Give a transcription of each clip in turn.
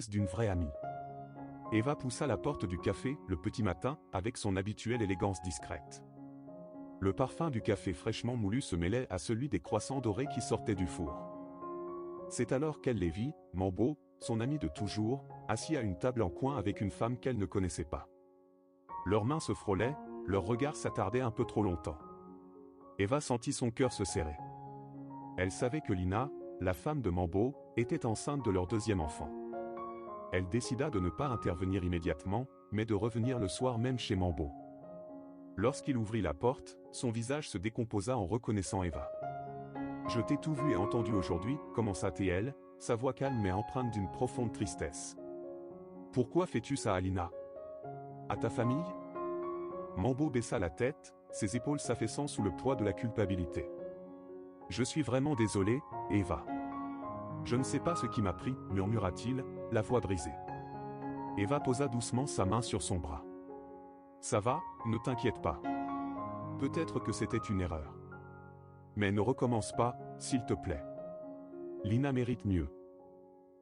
d'une vraie amie. Eva poussa la porte du café, le petit matin, avec son habituelle élégance discrète. Le parfum du café fraîchement moulu se mêlait à celui des croissants dorés qui sortaient du four. C'est alors qu'elle les vit, Mambo, son ami de toujours, assis à une table en coin avec une femme qu'elle ne connaissait pas. Leurs mains se frôlaient, leurs regards s'attardaient un peu trop longtemps. Eva sentit son cœur se serrer. Elle savait que Lina, la femme de Mambo, était enceinte de leur deuxième enfant. Elle décida de ne pas intervenir immédiatement, mais de revenir le soir même chez Mambo. Lorsqu'il ouvrit la porte, son visage se décomposa en reconnaissant Eva. « Je t'ai tout vu et entendu aujourd'hui, commença-t-elle, sa voix calme mais empreinte d'une profonde tristesse. « Pourquoi fais-tu ça à Lina? À ta famille ?» Mambo baissa la tête, ses épaules s'affaissant sous le poids de la culpabilité. « Je suis vraiment désolé, Eva. Je ne sais pas ce qui m'a pris, murmura-t-il, la voix brisée. Eva posa doucement sa main sur son bras. « Ça va, ne t'inquiète pas. Peut-être que c'était une erreur. Mais ne recommence pas, s'il te plaît. Lina mérite mieux. »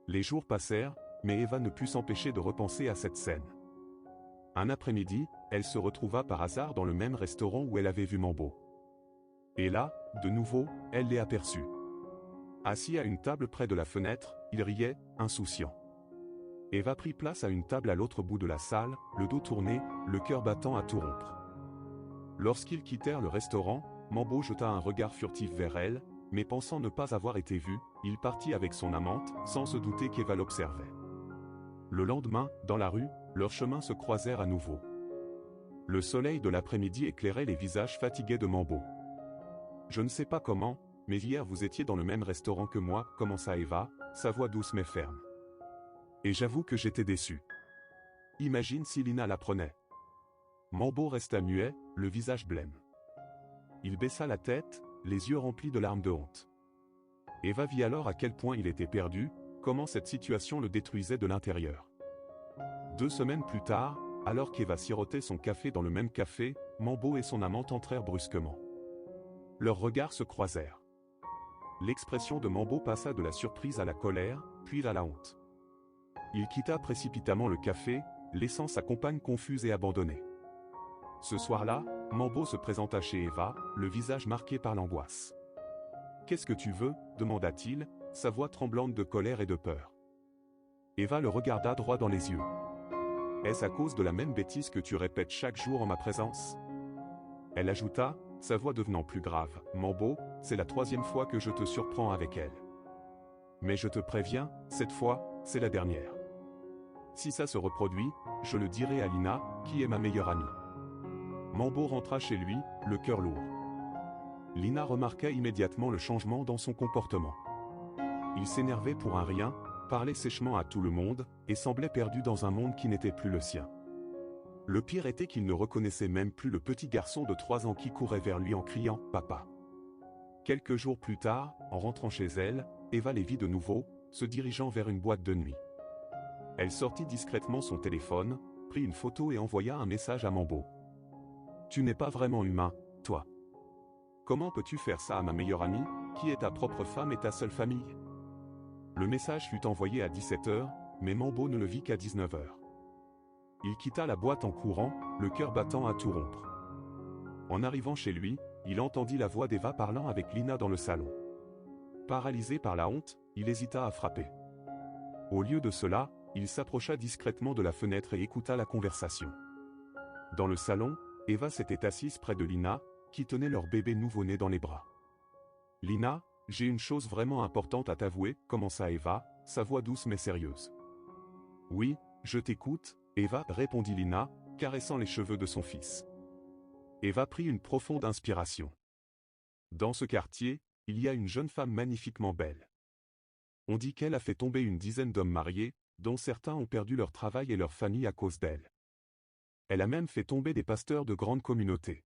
Les jours passèrent, mais Eva ne put s'empêcher de repenser à cette scène. Un après-midi, elle se retrouva par hasard dans le même restaurant où elle avait vu Mambo. Et là, de nouveau, elle les aperçut. Assis à une table près de la fenêtre, il riait, insouciant. Eva prit place à une table à l'autre bout de la salle, le dos tourné, le cœur battant à tout rompre. Lorsqu'ils quittèrent le restaurant, Mambo jeta un regard furtif vers elle, mais pensant ne pas avoir été vu, il partit avec son amante, sans se douter qu'Eva l'observait. Le lendemain, dans la rue, leurs chemins se croisèrent à nouveau. Le soleil de l'après-midi éclairait les visages fatigués de Mambo. « Je ne sais pas comment, mais hier vous étiez dans le même restaurant que moi, » commença Eva, sa voix douce mais ferme. « Et j'avoue que j'étais déçu. Imagine si Lina l'apprenait. » Mambo resta muet, le visage blême. Il baissa la tête, les yeux remplis de larmes de honte. Eva vit alors à quel point il était perdu, comment cette situation le détruisait de l'intérieur. 2 semaines plus tard, alors qu'Eva sirotait son café dans le même café, Mambo et son amante entrèrent brusquement. Leurs regards se croisèrent. L'expression de Mambo passa de la surprise à la colère, puis à la honte. Il quitta précipitamment le café, laissant sa compagne confuse et abandonnée. Ce soir-là, Mambo se présenta chez Eva, le visage marqué par l'angoisse. « Qu'est-ce que tu veux ?» demanda-t-il, sa voix tremblante de colère et de peur. Eva le regarda droit dans les yeux. « Est-ce à cause de la même bêtise que tu répètes chaque jour en ma présence ?» Elle ajouta, sa voix devenant plus grave, « Mambo, c'est la 3e fois que je te surprends avec elle. Mais je te préviens, cette fois, c'est la dernière. Si ça se reproduit, je le dirai à Lina, qui est ma meilleure amie. » Mambo rentra chez lui, le cœur lourd. Lina remarqua immédiatement le changement dans son comportement. Il s'énervait pour un rien, parlait sèchement à tout le monde, et semblait perdu dans un monde qui n'était plus le sien. Le pire était qu'il ne reconnaissait même plus le petit garçon de 3 ans qui courait vers lui en criant « Papa ». Quelques jours plus tard, en rentrant chez elle, Eva les vit de nouveau, se dirigeant vers une boîte de nuit. Elle sortit discrètement son téléphone, prit une photo et envoya un message à Mambo. « Tu n'es pas vraiment humain, toi. Comment peux-tu faire ça à ma meilleure amie, qui est ta propre femme et ta seule famille ?» Le message fut envoyé à 17h, mais Mambo ne le vit qu'à 19h. Il quitta la boîte en courant, le cœur battant à tout rompre. En arrivant chez lui, il entendit la voix d'Eva parlant avec Lina dans le salon. Paralysé par la honte, il hésita à frapper. Au lieu de cela, il s'approcha discrètement de la fenêtre et écouta la conversation. Dans le salon, Eva s'était assise près de Lina, qui tenait leur bébé nouveau-né dans les bras. « Lina, j'ai une chose vraiment importante à t'avouer, » commença Eva, sa voix douce mais sérieuse. « Oui, je t'écoute, Eva, » répondit Lina, caressant les cheveux de son fils. Eva prit une profonde inspiration. Dans ce quartier, il y a une jeune femme magnifiquement belle. On dit qu'elle a fait tomber une dizaine d'hommes mariés, dont certains ont perdu leur travail et leur famille à cause d'elle. Elle a même fait tomber des pasteurs de grandes communautés.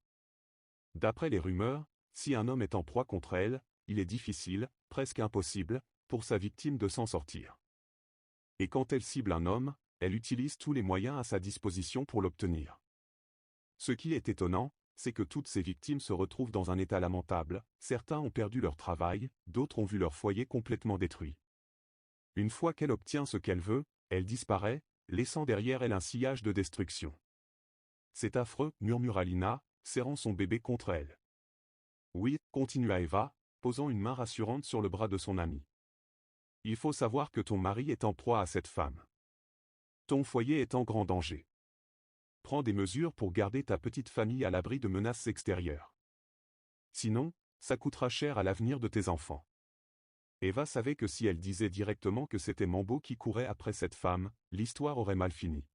D'après les rumeurs, si un homme est en proie contre elle, il est difficile, presque impossible, pour sa victime de s'en sortir. Et quand elle cible un homme, elle utilise tous les moyens à sa disposition pour l'obtenir. Ce qui est étonnant, c'est que toutes ces victimes se retrouvent dans un état lamentable, certains ont perdu leur travail, d'autres ont vu leur foyer complètement détruit. Une fois qu'elle obtient ce qu'elle veut, Elle disparaît, laissant derrière elle un sillage de destruction. C'est affreux, murmura Lina, serrant son bébé contre elle. Oui, continua Eva, posant une main rassurante sur le bras de son amie. Il faut savoir que ton mari est en proie à cette femme. Ton foyer est en grand danger. Prends des mesures pour garder ta petite famille à l'abri de menaces extérieures. Sinon, ça coûtera cher à l'avenir de tes enfants. Eva savait que si elle disait directement que c'était Mambo qui courait après cette femme, l'histoire aurait mal fini.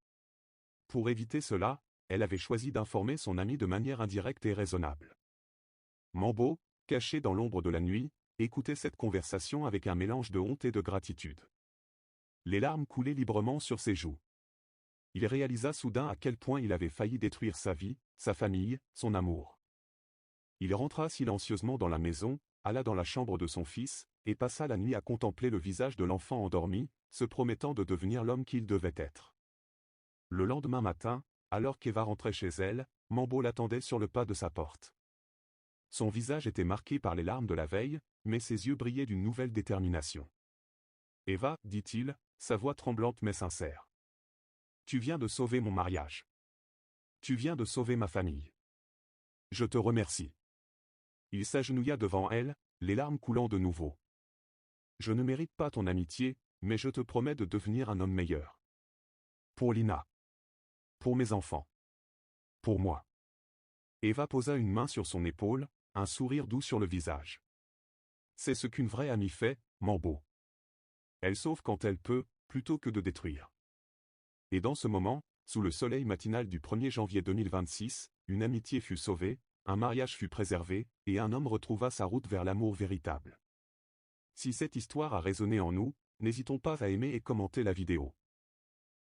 Pour éviter cela, elle avait choisi d'informer son ami de manière indirecte et raisonnable. Mambo, caché dans l'ombre de la nuit, écoutait cette conversation avec un mélange de honte et de gratitude. Les larmes coulaient librement sur ses joues. Il réalisa soudain à quel point il avait failli détruire sa vie, sa famille, son amour. Il rentra silencieusement dans la maison, alla dans la chambre de son fils, et passa la nuit à contempler le visage de l'enfant endormi, se promettant de devenir l'homme qu'il devait être. Le lendemain matin, alors qu'Eva rentrait chez elle, Mambo l'attendait sur le pas de sa porte. Son visage était marqué par les larmes de la veille, mais ses yeux brillaient d'une nouvelle détermination. « Eva, dit-il, sa voix tremblante mais sincère. Tu viens de sauver mon mariage. Tu viens de sauver ma famille. Je te remercie. » Il s'agenouilla devant elle, les larmes coulant de nouveau. « Je ne mérite pas ton amitié, mais je te promets de devenir un homme meilleur. Pour Lina. Pour mes enfants. Pour moi. » Eva posa une main sur son épaule, un sourire doux sur le visage. « C'est ce qu'une vraie amie fait, Mambo. Elle sauve quand elle peut, plutôt que de détruire. » Et dans ce moment, sous le soleil matinal du 1er janvier 2026, une amitié fut sauvée, un mariage fut préservé, et un homme retrouva sa route vers l'amour véritable. Si cette histoire a résonné en nous, n'hésitons pas à aimer et commenter la vidéo.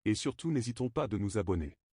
Et surtout n'hésitons pas de nous abonner.